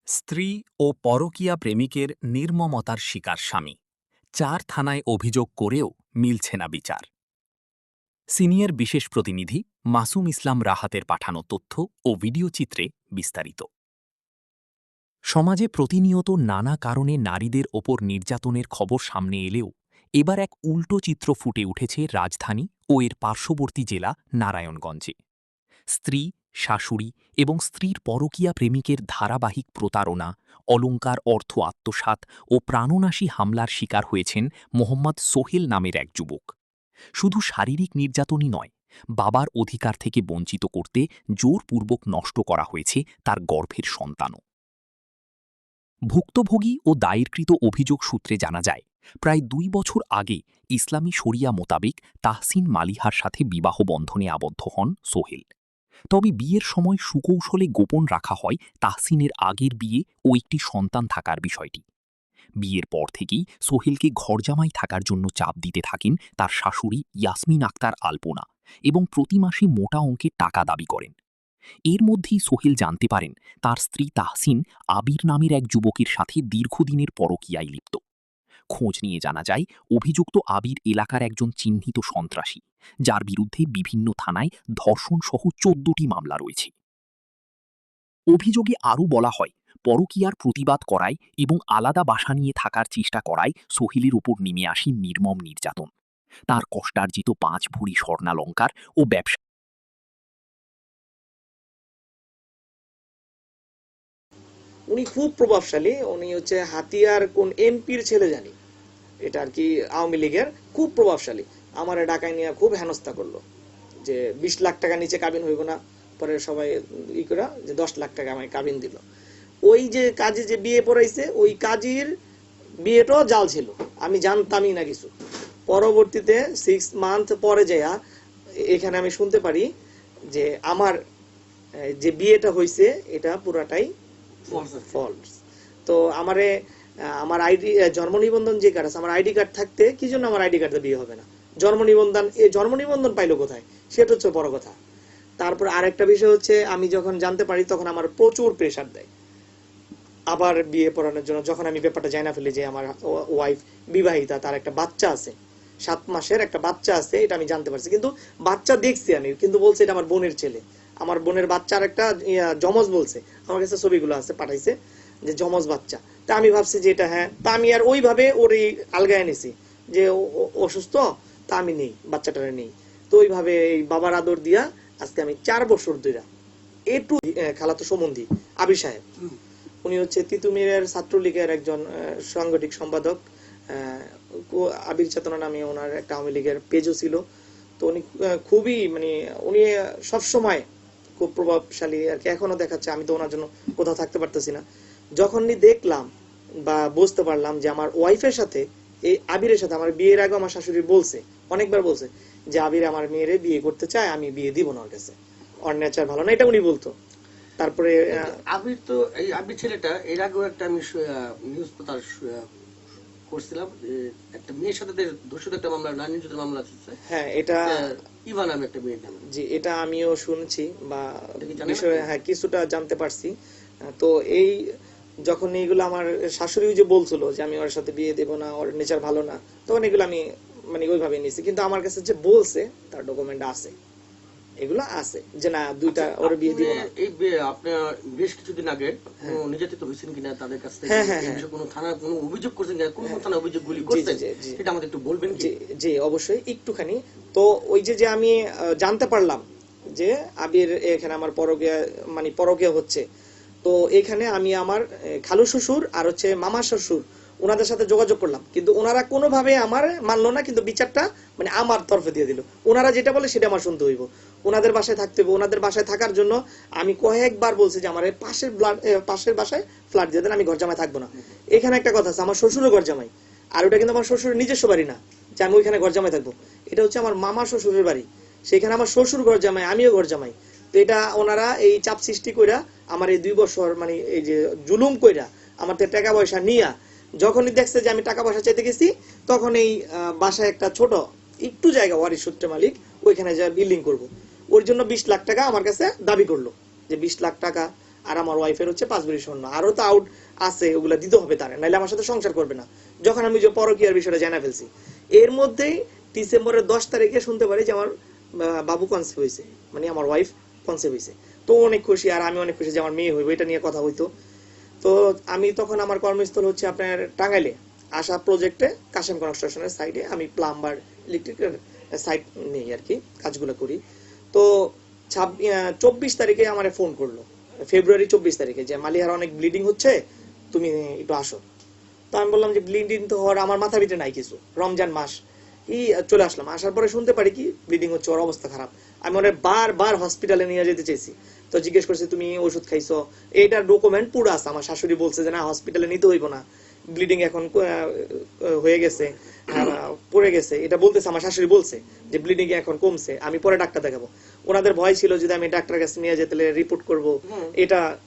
স্ত্রী ও পরকীয়া প্রেমিকের নির্মমতার শিকার স্বামী ৪ থানায় অভিযোগ করেও মিলছে না বিচার। সিনিয়র বিশেষ প্রতিনিধি মাসুম ইসলাম রাহাতের পাঠানো তথ্য ও ভিডিও চিত্রে বিস্তারিত। সমাজে প্রতিনিয়ত নানা কারণে নারীদের ওপর নির্যাতনের খবর সামনে এলেও এবার এক উল্টো চিত্র ফুটে উঠেছে রাজধানী ও এর পার্শ্ববর্তী জেলা নারায়ণগঞ্জে। স্ত্রী, শাশুড়ি এবং স্ত্রীর পরকীয়া প্রেমিকের ধারাবাহিক প্রতারণা, অলংকার অর্থ আত্মসাৎ ও প্রাণনাশী হামলার শিকার হয়েছেন মোহাম্মদ সোহেল নামের এক যুবক। শুধু শারীরিক নির্যাতনই নয়, বাবার অধিকার থেকে বঞ্চিত করতে জোরপূর্বক নষ্ট করা হয়েছে তার গর্ভের সন্তানও। ভুক্তভোগী ও দায়েরকৃত অভিযোগ সূত্রে জানা যায়, প্রায় ২ বছর আগে ইসলামী শরিয়া মোতাবেক তাহসিন মালিহার সাথে বিবাহ বন্ধনে আবদ্ধ হন সোহেল। তবে বিয়ের সময় সুকৌশলে গোপন রাখা হয় তাহসিনের আগের বিয়ে ও একটি সন্তান থাকার বিষয়টি। বিয়ের পর থেকেই সোহেলকে ঘরজামাই থাকার জন্য চাপ দিতে থাকেন তার শাশুড়ি ইয়াসমিন আক্তার আলপনা এবং প্রতি মাসে মোটা অঙ্কের টাকা দাবি করেন। এর মধ্যেই সোহেল জানতে পারেন তার স্ত্রী তাহসিন আবির নামের এক যুবকের সাথে দীর্ঘদিনের পরকীয়ায় লিপ্ত। খোঁজ নিয়ে জানা যায়, অভিযুক্ত আবির এলাকার একজন চিহ্নিত সন্ত্রাসী, যার বিরুদ্ধে বিভিন্ন থানায় ধর্ষণসহ ১৪টি মামলা রয়েছে। অভিযোগে আরও বলা হয়, পরকীয়ার প্রতিবাদ করায় এবং আলাদা বাসা নিয়ে থাকার চেষ্টা করায় সোহেলের ওপর নেমে আসে নির্মম নির্যাতন। তার কষ্টার্জিত ৫ ভরি স্বর্ণালংকার ও ব্যবসা। উনি খুব প্রভাবশালী। উনি হচ্ছে হাতিয়ার কোন এমপির ছেলে জানি, এটা আর কি আওয়ামী লীগের, খুব প্রভাবশালী। আমার ঢাকায় নিয়ে খুব হেনস্থা করলো যে ২০ লাখ টাকা নিচে কাবিন হইব না। পরে সবাই করা যে ১০ লাখ টাকা আমায় কাবিন দিল। ওই যে কাজে যে বিয়ে পড়াইছে, ওই কাজীর বিয়েটাও জাল ছিল, আমি জানতামই না কিছু। পরবর্তীতে 6 মান্থ পরে যাইয়া এখানে আমি শুনতে পারি যে আমার যে বিয়েটা হয়েছে এটা পুরাটাই ফলস। তো আমার আইডি জন্ম নিবন্ধন যে কার্ড আছে, আমার আইডি কার্ড থাকতে কি জন্য আমার আইডি কার্ডে বিয়ে হবে না? জন্ম নিবন্ধন পাইলো কোথায়, সেটা হচ্ছে বড় কথা। তারপর আরেকটা বিষয় হচ্ছে, আমি যখন জানতে পারি তখন আমার প্রচুর প্রেসার দেয় আবার বিয়ে পড়ানোর জন্য। যখন আমি ব্যাপারটা জানা ফেলি যে আমার ওয়াইফ বিবাহিতা, তার একটা বাচ্চা আছে, 7 মাসের একটা বাচ্চা আছে, এটা আমি জানতে পারছি। কিন্তু বাচ্চা দেখছি আমি, কিন্তু বলছে এটা আমার বোনের ছেলে। আমার বোনের বাচ্চার একটা জমজ বলছে, আমার কাছে ছবিগুলো আছে, পাঠাইছে যে জমজ বাচ্চা। তা আমি ভাবছি যে এটা হ্যাঁ, তা আমি আর ওইভাবে ওরই আলগায় নিছি যে অসুস্থ, তা আমি নেই, বাচ্চাটারে নেই। তো ওইভাবে এই বাবার আদর দিয়া আজকে আমি 4 বছর ধরে একটু খালাতো সম্বন্ধী আবির সাহেব, উনি হচ্ছে তিতুমিরের ছাত্রলীগের একজন সাংগঠনিক সম্পাদক। আবির চেতনা নামে ওনার একটা আওয়ামী লীগের পেজও ছিল। তো উনি খুবই উনি সবসময় খুব প্রভাবশালী আর কি, এখনো দেখাচ্ছে। আমি তো ওনার জন্য কোথাও থাকতে পারতেছি না। যখনই দেখলাম বা বুঝতে পারলাম যে আমার ওয়াইফের সাথে, এই আবিরের সাথে, আমার বিয়ের আগে আমার শাশুড়ি বলছে, অনেকবার বলছে যে আবির আমার মেয়েরে বিয়ে করতে চায়, আমি বিয়ে দিব না ওর কাছে, ওর নেচার ভালো না, এটা উনি বলতো। তারপরে আবির তো, এই আবির ছেলেটা এর আগেও একটা আমি নিউজ তার করছিলাম, একটা মেয়ের সাথে ধর্ষিত একটা মামলা, নারী নির্যাতন মামলা আছে। হ্যাঁ, এটা ইভা নামে একটা মেয়ের নাম। জি, এটা আমিও শুনছি বা বিষয়ে হ্যাঁ কিছুটা জানতে পারছি। তো এই যখন এইগুলো আমার শাশুড়িও যে বলছিল যে আমি ওর সাথে বিয়ে দেব না, ওর নেচার ভালো না, তখন এগুলো আমি ওইভাবে নিয়েছি। কিন্তু আমার কাছে যে বলছে তার ডকুমেন্ট আছে, এগুলো আছে যে না দুইটা ওর বিয়ে দিব না। এই আপনার বেশ কিছুদিন আগে নির্যাতিত হয়েছেন কিনা তাদের কাছ থেকে, কোনো থানায় কোনো অভিযোগ করছেন কিনা, কোন থানায় অভিযোগগুলি করছেন সেটা আমাদের একটু বলবেন কি? জি অবশ্যই, একটুখানি। তো ওই যে আমি জানতে পারলাম যে আবির এখানে আমার পরকীয়া হচ্ছে, তো এখানে আমি আমার খালু শ্বশুর আর হচ্ছে মামা শ্বশুর, ওনাদের সাথে যোগাযোগ করলাম, কিন্তু ওনারা কোনোভাবে আমার মানলো না, কিন্তু বিচারটা আমার তরফে দিয়ে দিল। ওনারা যেটা বলে সেটা আমার শুনতে হইব, ওনাদের বাসায় থাকতে হইব। ওনাদের বাসায় থাকার জন্য আমি কয়েকবার বলছি যে আমার পাশের বাসায় ফ্ল্যাট দিয়ে দেন, আমি ঘর জামাই থাকবো না। এখানে একটা কথা আছে, আমার শ্বশুরও ঘর জামাই, আর ওটা কিন্তু আমার শ্বশুরের নিজস্ব বাড়ি না যে আমি ওইখানে ঘর জামাই থাকবো। এটা হচ্ছে আমার মামা শ্বশুরের বাড়ি, সেখানে আমার শ্বশুর ঘর জামাই, আমিও ঘর জামাই। তো এটা ওনারা এই চাপ সৃষ্টি কইরা আমার এই 2 বছর এই যে জুলুম কইরা আমার টাকা পয়সা নিয়া, যখনই দেখছে যে আমি টাকা পয়সা চাইতে গেছি, তখন এই বাসায় একটা ছোট একটু জায়গা ওয়ারিশ সূত্রে মালিক, ওইখানে যা বিল্ডিং করব, ওর জন্য 20 লাখ টাকা আমার কাছে দাবি করলো যে 20 লাখ টাকা আর আমার ওয়াইফের হচ্ছে 5 ভরি স্বর্ণ, আরো তো আউট আছে, ওগুলা দিতে হবে তার, নাইলে আমার সাথে সংসার করবে না। যখন আমি যে পরকীয়ার বিষয়টা জানা ফেলছি, এর মধ্যেই ডিসেম্বরের 10 তারিখে শুনতে পারি যে আমার বাবু কনসিভ হয়েছে, মানে আমার ওয়াইফ কনসিভ হয়েছে। তো অনেক খুশি, আর আমি অনেক খুশি যে আমার মেয়ে হইব, এটা নিয়ে কথা হইতো। তো আমি তখন আমার কর্মস্থল হচ্ছে আপনার টাঙ্গাইলে আশা প্রজেক্টে কাশেম কনস্ট্রাকশনের সাইডে আমি প্লাম্বার ইলেকট্রিক্যাল সাইট নেই আর কি, কাজগুলো করি। তো 24 তারিখে আমার ফোন করলো, ফেব্রুয়ারি 24 তারিখে, যে মালিহার অনেক ব্লিডিং হচ্ছে, তুমি একটু আসো। তো আমি বললাম যে ব্লিডিং তো হওয়ার আমার মাথা ভিতরে নাই কিছু, রমজান মাস চলে আসলাম। আসার পরে শুনতে পারি কি ব্লিডিং হচ্ছে, ওর অবস্থা খারাপ। আমি ওরা বারবার হসপিটালে নিয়ে যেতে চাইছি, তো জিজ্ঞেস করছি তুমি ওষুধ খাইছো, এইটার ডকুমেন্ট পুরো আছে। আমার শাশুড়ি বলছে যে না, হসপিটালে নিতে হইব না, ব্লিডিং এখন হয়ে গেছে, পড়ে গেছে, এটা বলতেছে আমার শাশুড়ি, বলছে যে ব্লিডিং এখন কমছে, আমি পরে ডাক্তার দেখাবো। ওনাদের ভয় ছিল যদি আমি ডাক্তার কাছে নিয়ে যেতে রিপোর্ট করব,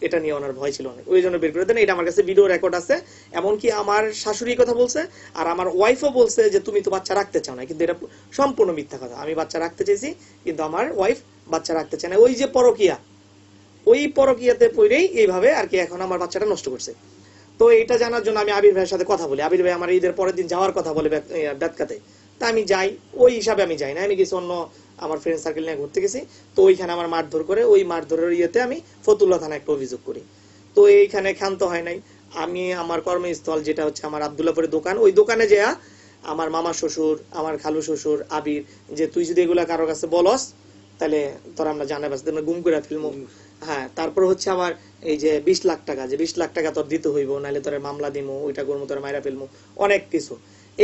এটা নিয়ে ওনার ভয় ছিল অনেক, ওই জন্য বের করে দেন। এটা আমার কাছে ভিডিও রেকর্ড আছে, এমনকি আমার শাশুড়ি কথা বলছে আর আমার ওয়াইফও বলছে যে তুমি তো বাচ্চা রাখতে চাও না, কিন্তু এটা সম্পূর্ণ মিথ্যা কথা। আমি বাচ্চা রাখতে চাইছি, কিন্তু আমার ওয়াইফ বাচ্চা রাখতে চায় না। ওই যে পরকিয়া, ওই পরকিয়াতে পড়েই এইভাবে আর কি এখন আমার বাচ্চাটা নষ্ট করছে। তো এটা জানার জন্য আমি আবির ভাইয়ের সাথে কথা বলি। আবির ভাই আমার ঈদের পরের দিন যাওয়ার কথা বলে বেতকাতে, তা আমি যাই, ওই হিসাবে আমি যাই না, আমি কিছু অন্য আমার ফ্রেন্ড সার্কেল নিয়ে ঘুরতে গেছি। তো ওইখানে আমার মারধর করে, ওই মারধরের ইয়েতে আমি ফতুল্লা থানায় একটা অভিযোগ করি। তো এইখানে ক্ষান্ত হয় নাই, আমি আমার কর্মস্থল যেটা হচ্ছে আমার আব্দুল্লাপুরের দোকান, ওই দোকানে যেয়া আমার মামা শ্বশুর, আমার খালু শ্বশুর, আবির, যে তুই যদি এগুলা কারোর কাছে বলস তাহলে তোরা আমরা জানাই বাস গুম করে ফেলবো। হ্যাঁ, তারপর হচ্ছে আমার এই যে 20 লাখ টাকা, যে 20 লাখ টাকা তোর দিতে হইব, নাহলে তোর মামলা দিমু, ওইটা করবো, তোর মাইরা ফেলবো, অনেক কিছু।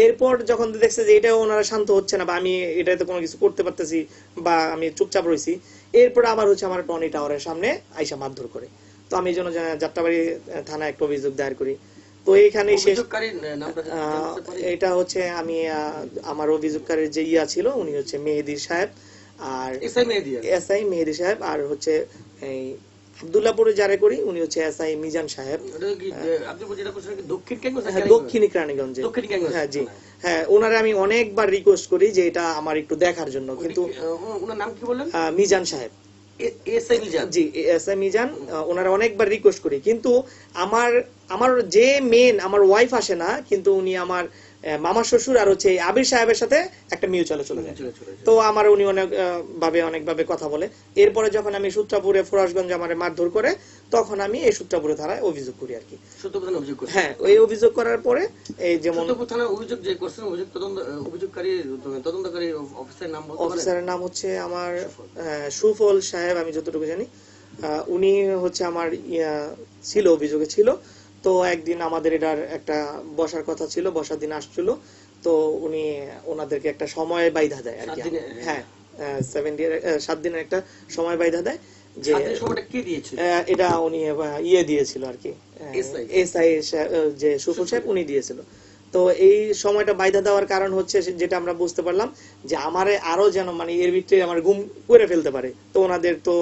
এরপর যখন দেখছে যে এটাও ওনারা শান্ত হচ্ছে না, বা আমি এটাতে কোনো কিছু করতে পারতেছি, বা আমি চুপচাপ রয়েছি, এরপর আবার হচ্ছে আমার টনি টাওয়ারের সামনে আইসা মারধর করে। তো আমি এই জন্য যাত্রাবাড়ি থানায় একটা অভিযোগ দায়ের করি। তো এইখানে শেষ। এটা হচ্ছে আমি আমার অভিযোগকারীর যে ইয়া ছিল, উনি হচ্ছে মেহেদী সাহেব, আর এসআই মেহেদী সাহেব, আর হচ্ছে এই আব্দুল্লাহপুরে যারা করি উনি হচ্ছে এসআই মিজান সাহেব, দক্ষিণ কেরানীগঞ্জে। হ্যাঁ জি, হ্যাঁ, ওনারে আমি অনেকবার রিকোয়েস্ট করি যে এটা আমার একটু দেখার জন্য, কিন্তু ওনার নাম কি বললেন? মিজান সাহেব, জি এসআই মিজান। ওনারা অনেকবার রিকোয়েস্ট করি, কিন্তু আমার যে মেন আমার ওয়াইফ আসে না, কিন্তু উনি আমার মামা শ্বশুর আর হচ্ছে আবির সাহেবের সাথে একটা মিউচুয়ালে চলে যায়। তো আমার উনি অনেকভাবে কথা বলে। এরপরে যখন আমি সূত্রাপুরে ফরাসগঞ্জ আমার মারধর করে, তখন আমি এই সূত্রাপুরে থানায় অভিযোগ করি আর কি। হ্যাঁ, ওই অভিযোগ করার পরে এই যেমন অভিযোগ যে করছেন, তদন্তকারী অফিসারের নাম হচ্ছে আমার সুফল সাহেব, আমি যতটুকু জানি। উনি হচ্ছে আমার ছিল, অভিযোগে ছিল। তো একদিন আমাদের এটার একটা বসার কথা ছিল, বসার দিন আসছিল, তো উনি ওনাদেরকে একটা সময় বাইধা দেয় আর কি। হ্যাঁ, 7 দিনের একটা সময় বাইধা দেয়, যে এটা উনি দিয়েছিল আর কি, এসআই যে সুফল সাহেব উনি দিয়েছিল। তো এই সময়টা বাইধা দেওয়ার কারণ হচ্ছে যেটা আমরা বুঝতে পারলাম, যে আমারে আরো যেন মানে এর ভিতরে আমার গুম করে ফেলতে পারে। তো ওনাদের তো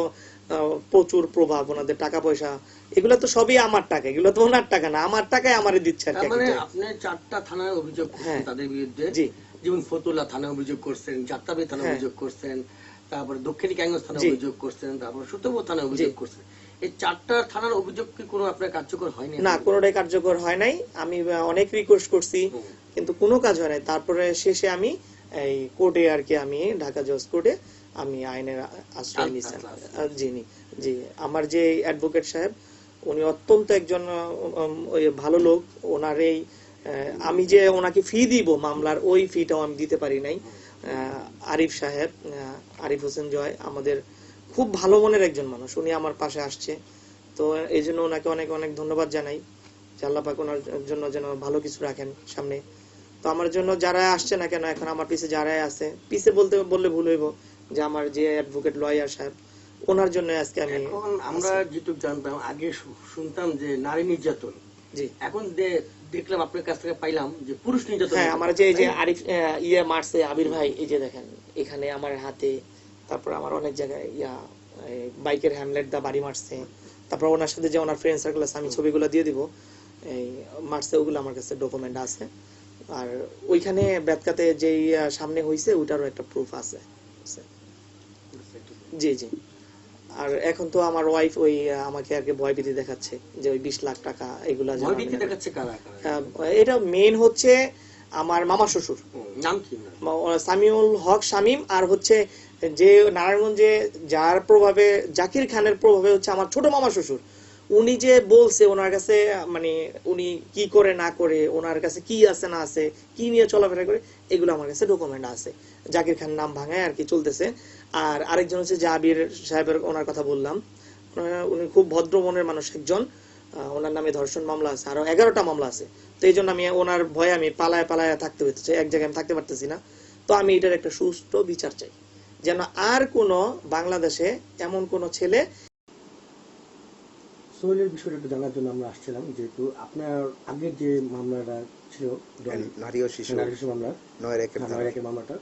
প্রচুর প্রভাব, ওনাদের টাকা পয়সা, এগুলো তো সবই আমার টাকা, এগুলো তো ওনার টাকা না, আমার টাকায় আমারে দিচ্ছে আর কি। মানে আপনি 4টা থানায় অভিযোগ করছেন তাদের বিরুদ্ধে, যেমন ফতুল্লা থানায় অভিযোগ করছেন, যাত্রাবাড়ি থানায় অভিযোগ করছেন, তারপর দক্ষিণ কেরানীগঞ্জ থানায় অভিযোগ করছেন, তারপর সূত্রপুর থানায় অভিযোগ করছেন। এই 4টা থানার অভিযোগ কি কোনো আপনার কার্যকর হয়নি? না, কোনোটাই কার্যকর হয় নাই। আমি অনেক রিকোয়েস্ট করছি, কিন্তু কোনো কাজ হয় নাই। তারপরে শেষে আমি এই কোর্টে আর কি, আমি ঢাকা জজ কোর্টে আমি আইনের আশ্রয় নিয়েছি। জি, আমার যে অ্যাডভোকেট সাহেব, উনি অত্যন্ত একজন ভালো লোক। ওনার এই আমি যে ওনাকে ফি দিব মামলার, ওই ফিটাও আমি দিতে পারি নাই। আরিফ সাহেব, আরিফ হোসেন জয়, আমাদের খুব ভালো মনের একজন মানুষ, উনি আমার পাশে আসছে। তো এই জন্য ওনাকে অনেক অনেক ধন্যবাদ জানাই, যে আল্লাহ পাক ওনার জন্য যেন ভালো কিছু রাখেন সামনে। তো আমার জন্য যারা আসছে না কেন, এখন আমার পিছে যারাই আছে, পিছে বললে ভুল হইব, যে আমার যে অ্যাডভোকেট লয়ার সাহেব, ওনার জন্য আজকে আমি। এখন আমরা যেটুকু জানতাম, আগে শুনতাম যে নারী নির্যাতন, জি, এখন দেখলাম আপনার কাছ থেকে পাইলাম যে পুরুষ নির্যাতন। হ্যাঁ, আমার যে আরিফ মারছে আবির ভাই, এই যে দেখেন এখানে আমার হাতে, তারপর আমার অনেক জায়গায় বাইকের হ্যামলেট দা বাড়ি মারছে। তারপর ওনার সাথে যে ওনার ফ্রেন্ড সার্কেল আছে, আমি ছবিগুলো দিয়ে দিব, এই মারছে, ওগুলো আমার কাছে ডকুমেন্ট আছে। আর ওইখানে বেতকাতে যেই সামনে হইছে, ওইটারও একটা প্রুফ আছে। জি। আর এখন তো আমার ওয়াইফ ওই আমাকে আর কি ভয়ভীতি দেখাচ্ছে যে ওই 20 লাখ টাকা এগুলা ভয়ভীতি দেখাচ্ছে কারা? এটা মেইন হচ্ছে আমার মামা শ্বশুর, নাম কি? সামিউল হক শামীম। আর হচ্ছে যে নারায়ণগঞ্জে যার প্রভাবে, জাকির খানের প্রভাবে হচ্ছে আমার ছোট মামা শ্বশুর, উনি যে বলছে ওনার কাছে, মানে উনি কি করে না করে, ওনার কাছে কি আছে না আছে, কি নিয়ে চলাফেরা করে, এগুলো আমার কাছে ডকুমেন্ট আছে। জাকির খান নাম ভাঙায় আর কি চলতেছে। আর আরেকজন হচ্ছে জাবির সাহেবের, ওনার কথা বললাম, উনি খুব ভদ্র মনের মানুষ একজন, ওনার নামে ধর্ষণ মামলা আছে, আরো 11টা মামলা আছে। তো এই জন্য আমি ওনার ভয়ে আমি পালায় পালায় থাকতে হইতেছে, এক জায়গায় আমি থাকতে পারতেছি না। তো আমি এটার একটা সুষ্ঠু বিচার চাই, যেন আর কোন বাংলাদেশে এমন কোন ছেলে। সোহেলের বিষয়টা একটু জানার জন্য আমরা আসছিলাম, যেহেতু আপনার আগের যে মামলাটা ছিল নারী ও শিশু মামলা, 9-1 মামলাটা,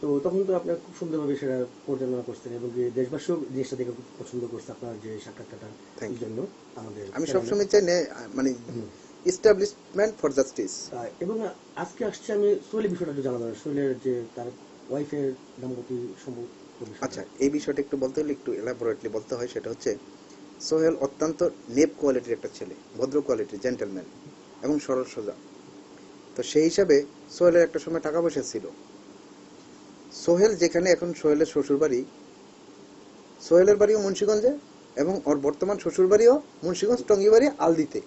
তো তখন তো আপনার খুব সুন্দরভাবে সেটা পরিচালনা করছেন এবং দেশবাসীও জিনিসটা দেখে খুব পছন্দ করছে আপনার যে সাক্ষাৎকারটার জন্য। আমাদের আমি সবসময় চাই মানে এস্টাবলিশমেন্ট ফর জাস্টিস। এবং আজকে আসছে আমি সোহেলের বিষয়টা একটু জানাবো, সোহেলের যে তার ওয়াইফের দাম্পত্য সম্পর্ক। আচ্ছা, এই বিষয়টা একটু বলতে হলে একটু এলাবোরেটলি বলতে হয়। সেটা হচ্ছে সোহেল অত্যন্ত নেপ কোয়ালিটির একটা ছেলে, ভদ্র কোয়ালিটির জেন্টলম্যান এবং সরল সোজা। তো সেই হিসাবে সোহেলের একটা সময় টাকা পয়সা ছিল। সোহেল যেখানে এখন সোহেলের শ্বশুরবাড়ি, সোহেলের বাড়িও মুন্সিগঞ্জে এবং ওর বর্তমান শ্বশুর বাড়িও মুন্সিগঞ্জ, টঙ্গিবাড়ি, আলদিতে।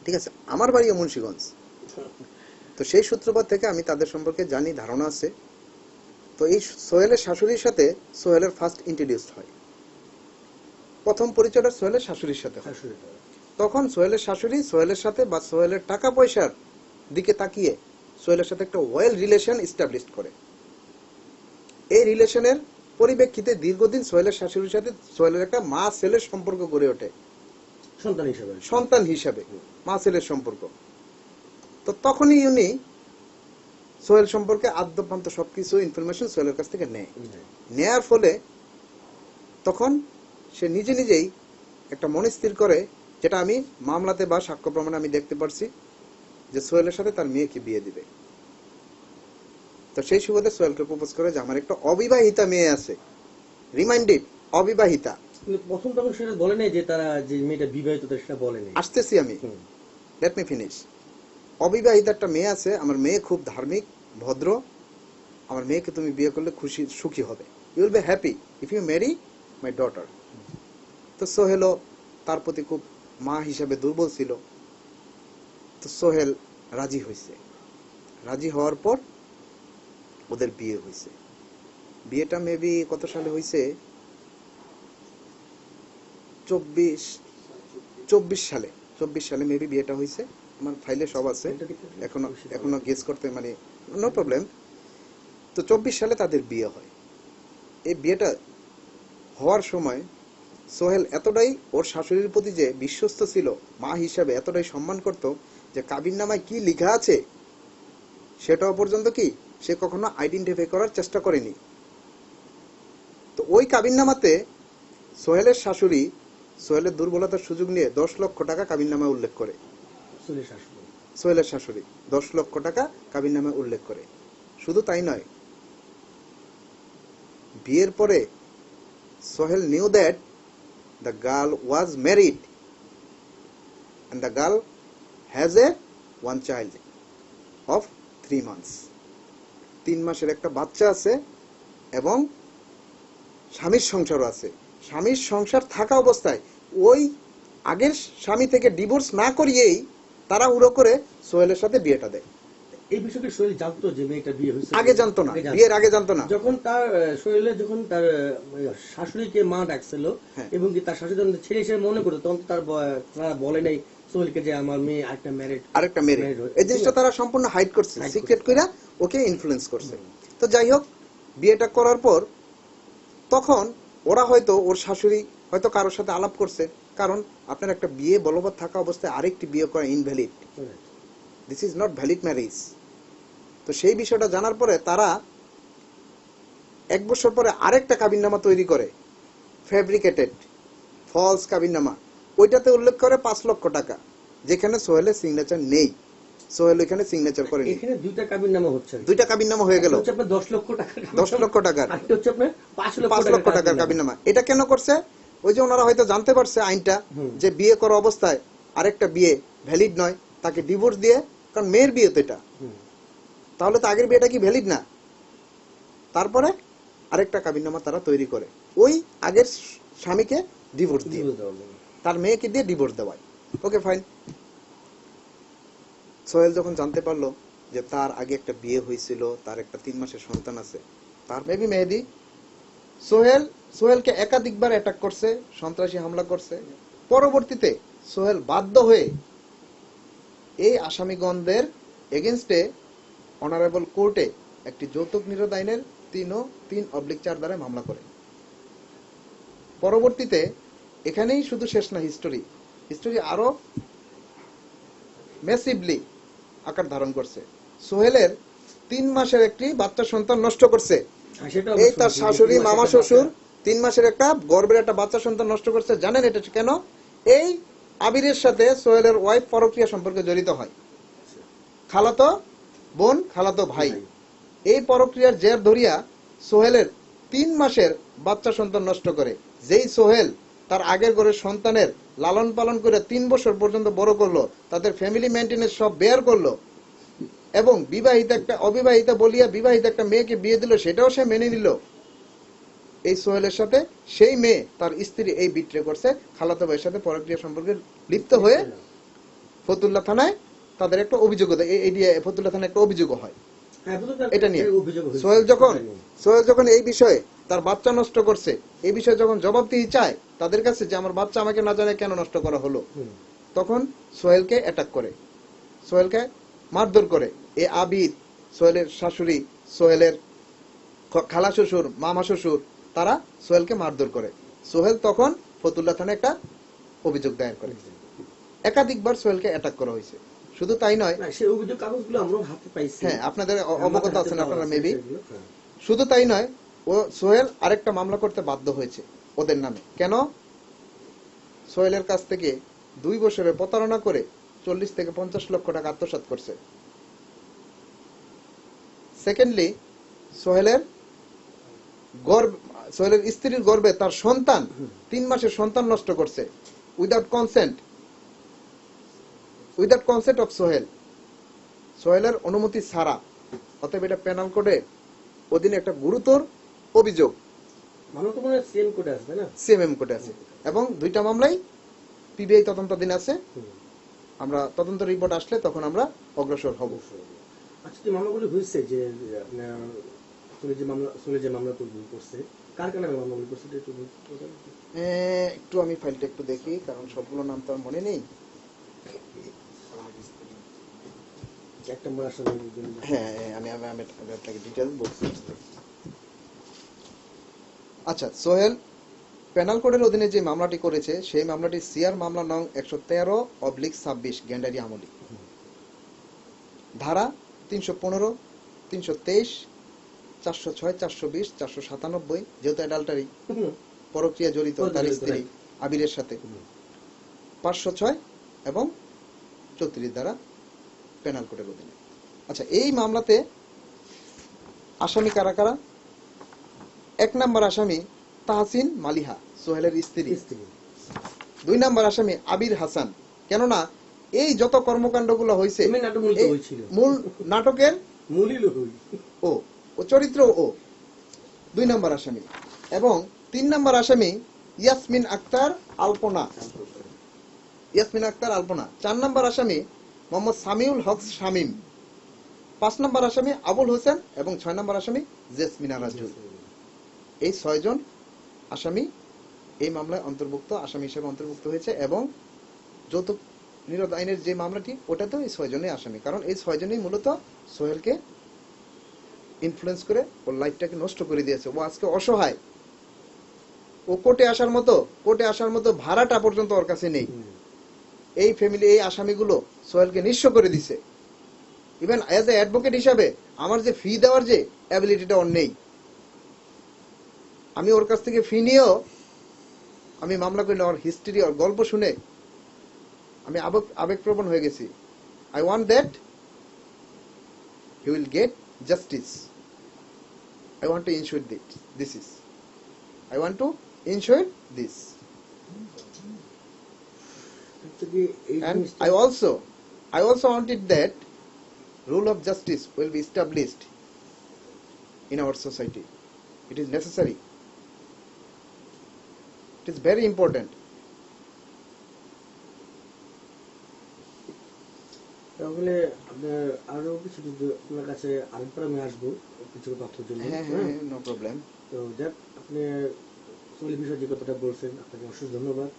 ঠিক আছে, আমার বাড়িও মুন্সিগঞ্জ। তো সেই সূত্রপাত থেকে আমি তাদের সম্পর্কে জানি, ধারণা আছে। তো এই সোহেলের শাশুড়ির সাথে সোহেলের ফার্স্ট ইন্ট্রোডিউসড হয়, প্রথম পরিচয়টা সোহেলের শাশুড়ির সাথে হয়। তখন সোহেলের শাশুড়ি সোহেলের সাথে বা সোহেলের টাকা পয়সার দিকে তাকিয়ে সোহেলের সাথে একটা ওয়েল রিলেশন এস্টাবলিশ করে। এই রিলেশনের পরিপ্রেক্ষিতে দীর্ঘদিন সোহেলের শাশুড়ির সাথে সোহেলের একটা মা ছেলের সম্পর্ক গড়ে ওঠে, সন্তান হিসাবে মা ছেলের সম্পর্ক। তো তখনই উনি সোহেল সম্পর্কে আদ্যপান্ত সবকিছু ইনফরমেশন সোহেলের কাছ থেকে নেয়ার ফলে তখন সে নিজে নিজেই একটা মনে স্থির করে, যেটা আমি মামলাতে বা সাক্ষ্য প্রমাণে আমি দেখতে পারছি, যে সোহেলের সাথে তার মেয়েকে বিয়ে দিবে। তো সেই সুবাদে সোহেলকে প্রপোজ করে যে আমার একটা অবিবাহিতা মেয়ে আছে, রিমাইন্ডেড অবিবাহিতা। প্রথম তখন সেটা বলে নাই যে তারা যে মেয়েটা বিবাহিত, সেটা বলে নাই। আসতেছি আমি, লেট মি ফিনিশ। অবিবাহিতা একটা মেয়ে আছে, আমার মেয়ে খুব ধার্মিক ভদ্র, আমার মেয়েকে তুমি বিয়ে করলে খুশি সুখী হবে, you will be happy if you marry my daughter. তো সোহেলও তার প্রতি খুব মা হিসাবে দুর্বল ছিল। তো সোহেল রাজি হয়েছে। রাজি হওয়ার পর ওদের বিয়ে হয়েছে। বিয়েটা মেবি কত সালে হয়েছে, 24 সালে মেবি বিয়েটা হয়েছে। আমার ফাইলে সব আছে, এখনো গেস করতে মানে নো প্রবলেম। তো 24 সালে তাদের বিয়ে হয়। এই বিয়েটা হওয়ার সময় সোহেল এতটাই ওর শাশুড়ির প্রতি যে বিশ্বস্ত ছিল, মা হিসাবে এতটাই সম্মান করত, যে কাবিননামায় কি লেখা আছে সেটাও পর্যন্ত কি সে কখনো আইডেন্টিফাই করার চেষ্টা করেনি। তো ওই কাবিননামাতে সোহেলের শাশুড়ি সোহেলের দুর্বলতার সুযোগ নিয়ে 10 লক্ষ টাকা কাবিননামায় উল্লেখ করে। সোহেলের শাশুড়ি 10 লক্ষ টাকা কাবিননামায় উল্লেখ করে। শুধু তাই নয়, বিয়ের পরে Sohel knew that the girl was married and the girl has one child of 3 months. 3 মাসের একটা বাচ্চা আছে এবং স্বামীর সংসারও আছে। স্বামীর সংসার থাকা অবস্থায় ওই আগের স্বামী থেকে ডিভোর্স না করিয়েই তারা উড়ো করে সোহেলের সাথে বিয়েটা দেয়। এই বিষয়টি সোহেল জানতো যে মেয়েটা বিয়ে হয়েছে? আগে জানতো না, বিয়ের আগে জানতো না। যখন তার সোহেলের যখন তার শাশুড়িকে মা ডাকছিল এবং কি তার শাশুড়ি যখন ছেলে হিসেবে মনে করতো, তখন তারা বলে নাই সোহেলকে যে আমার মেয়ে আরেকটা ম্যারিড। এই জিনিসটা তারা সম্পূর্ণ হাইড করছে, সিক্রেট কইরা ওকে ইনফ্লুয়েন্স করছে। তো যাই হোক, বিয়েটা করার পর তখন ওরা হয়তো ওর শাশুড়ি হয়তো কারোর সাথে আলাপ করছে, কারণ আপনার একটা বিয়ে বলবৎ থাকা অবস্থায় আরেকটি বিয়ে করা invalid, this is not valid marriage. তো সেই বিষয়টা জানার পরে তারা 1 বছর পরে আরেকটা কাবিননামা তৈরি করে, ফ্যাব্রিকেটেড ফলস কাবিননামা। ওইটাতে উল্লেখ করে 5 লক্ষ টাকা, যেখানে সোহেলের সিগনেচার নেই। সোহেল এখানে সিগনেচার করেনি। এখানে দুইটা কাবিননামা হচ্ছে, দুইটা কাবিননামা হয়ে গেল, হচ্ছে আপনার 10 লক্ষ টাকা, 10 লক্ষ টাকার, আর হচ্ছে আপনার 5 5 লক্ষ টাকার কাবিননামা। এটা কেন করছে? ওই যে ওনারা হয়তো জানতে পারছে আইনটা, যে বিয়ে করা অবস্থায় আরেকটা বিয়ে ভ্যালিড নয়, তাকে ডিভোর্স দিয়ে, কারণ মেয়ের বিয়ে তো এটা, তাহলে তো আগের বিয়েটা কি ভ্যালিড না? তারপরে আরেকটা কাবিননামা তারা তৈরি করে ওই আগের স্বামীকে ডিভোর্স দিয়ে, তার মেয়েকে দিয়ে ডিভোর্স দেওয়ায়। Okay fine. সোহেল যখন জানতে পারলো যে তার আগে একটা বিয়ে হয়েছিল, তার একটা 3 মাসের সন্তান আছে, তার মেবি মেহেদি, সোহেলকে একাধিকবার অ্যাটাক করছে, সন্ত্রাসী হামলা করছে। পরবর্তীতে সোহেল বাধ্য হয়ে এই আসামিগণদের এগেইনস্টে অনারেবল কোর্টে একটি যৌতুক নিরোধ আইনের 3/4 দ্বারা মামলা করে। পরবর্তীতে এখানেই শুধু শেষ না হিস্টোরি আরো ম্যাসিভলি আকার ধারণ করছে। সোহেলের 3 মাসের একটি বাচ্চা সন্তান নষ্ট করছে, এই তার শাশুড়ি মামা শ্বশুর 3 মাসের একটা গর্ভের একটা বাচ্চা সন্তান নষ্ট করছে। জানেন এটা কেন? এই আবিরের সাথে সোহেলের ওয়াইফ পরক্রিয়া সম্পর্কে জড়িত হয়, খালাতো বোন খালাতো ভাই। এই পরক্রিয়ার জের ধরিয়া সোহেলের 3 মাসের বাচ্চা সন্তান নষ্ট করে, যেই সোহেল তার আগের ঘরের সন্তানের লালন পালন করে 3 বছর পর্যন্ত বড় করলো, তাদের ফ্যামিলি মেইনটেনেন্স সব বেয়ার করলো, এবং বিবাহিত একটা অবিবাহিতা বলিয়া বিবাহিত একটা মেয়েকে বিয়ে দিল, সেটাও সে মেনে নিল। এই সোহেলের সাথে সেই মেয়ে তার স্ত্রী এই বিট্রে করছে, খালাতো ভাইয়ের সাথে পরক্রিয়া সম্পর্কে লিপ্ত হয়ে ফতুল্লা থানায় তাদের একটা অভিযোগ দেয়, ফতুল্লা থানায় একটা অভিযোগ হয় এটা নিয়ে। সোহেল যখন এই বিষয়ে তার বাচ্চা নষ্ট করছে, এই বিষয়ে যখন জবাবদিহি চায় তাদের কাছে যে আমার বাচ্চা আমাকে না জানে কেন নষ্ট করা হলো, তখন সোহেলকে অ্যাটাক করে, সোহেলকে মারধর করে। এই আবিদ, সোহেলের শাশুড়ি, সোহেলের খালা শ্বশুর, মামা শ্বশুর, তারা সোহেলকে মারধর করে। সোহেল তখন ফতুল্লা থানায় একটা অভিযোগ দায়ের করে। একাধিকবার সোহেলকে অ্যাটাক করা হয়েছে। শুধু তাই নয়, সেই অভিযোগ কাগজগুলো আমরা হাতে পাইছি, হ্যাঁ আপনাদের অবগত আছেন আপনারা মেবি। শুধু তাই নয়, ও সোহেল আরেকটা মামলা করতে বাধ্য হয়েছে ওদের নামে। কেন? সোহেলের কাছ থেকে 2 বছরে প্রতারণা করে 40 থেকে 50 লক্ষ টাকা আত্মসাৎ করছে। সেকেন্ডলি, সোহেলের স্ত্রীর গর্ভে তার সন্তান 3 মাসের সন্তান নষ্ট করছে উইদাউট কনসেন্ট অফ সোহেলের অনুমতি ছাড়া। অতএব এটা পেনাল কোডে অধীনে একটা গুরুতর অভিযোগ, সিএমএম কোডে আছে, এবং 2টা মামলাই পিবিআই তদন্তাধীন আছে। আমরা তদন্ত রিপোর্ট আসলে তখন আমরা অগ্রসর হব। আচ্ছা, যে মামলাগুলো হয়েছে, যে যে মামলা করছে, কার কার নামে মামলাগুলো করছে একটু আমি ফাইলটা একটু দেখি, কারণ সবগুলো নাম তো আর মনে নেই। হ্যাঁ, আমি আপনাকে ডিটেইলস বলছি। আচ্ছা, সোহেল পেনাল কোডের অধীনে যে মামলাটি করেছে, সেই মামলাটি সিআর মামলা নং 113/26 গ্যান্ডারি আমলি, ধারা 315, 323, 406, 420, 497, যেহেতু অ্যাডাল্টারি, পরক্রিয়া জড়িত তার স্ত্রী আবিরের সাথে, 506 এবং 34 দ্বারা পেনাল কোডের অধীনে। আচ্ছা, এই মামলাতে আসামি কারা কারা? 1 নম্বর আসামি তাহসিন মালিহা, সোহেলের স্ত্রী। 2 নম্বর আসামি আবির হাসান। কেননা এই যত কর্মকাণ্ডগুলো হয়েছে, মূল নাটকের ও চরিত্র ও 2 নম্বর আসামি। এবং 3 নম্বর আসামি ইয়াসমিন আক্তার আলপনা। 4 নম্বর আসামি মোহাম্মদ সামিউল হক শামীম। 5 নম্বর আসামি আবুল হোসেন এবং 6 নম্বর আসামি জেসমিনা রাজু। এই 6 জন আসামি এই মামলায় আসামি হিসেবে অন্তর্ভুক্ত হয়েছে। এবং যৌতুক নিরোধ আইনের যে মামলাটি, ওটাতেও এই 6 জনই আসামি, কারণ এই 6 জনই মূলত সোহেলকে ইনফ্লুয়েন্স করে ওর লাইফটাকে নষ্ট করে দিয়েছে। ও আজকে অসহায়, ও কোর্টে আসার মতো ভাড়াটা পর্যন্ত ওর কাছে নেই। এই ফ্যামিলি, এই আসামিগুলো সোহেলকে নিঃস্ব করে দিছে। ইভেন অ্যাজ এ অ্যাডভোকেট হিসাবে আমার যে ফি দেওয়ার যে অ্যাবিলিটিটা ওর নেই। আমি ওর কাছ থেকে ফি নিয়েও আমি মামলা করি না। ওর হিস্ট্রি, ওর গল্প শুনে আমি আবেগপ্রবণ হয়ে গেছি। I want that he will get justice. I want to ensure I want to ensure this. And I also wanted that rule of justice will be established in our society. It is necessary. It is very important. তাহলে আপনার আরো কিছু আপনার কাছে আরেকবার আমি আসবো কিছু তথ্যের জন্য। No problem. তো যাক, আপনি সোহেল বিষয়ে যে কথাটা বলছেন আপনাকে অশেষ ধন্যবাদ।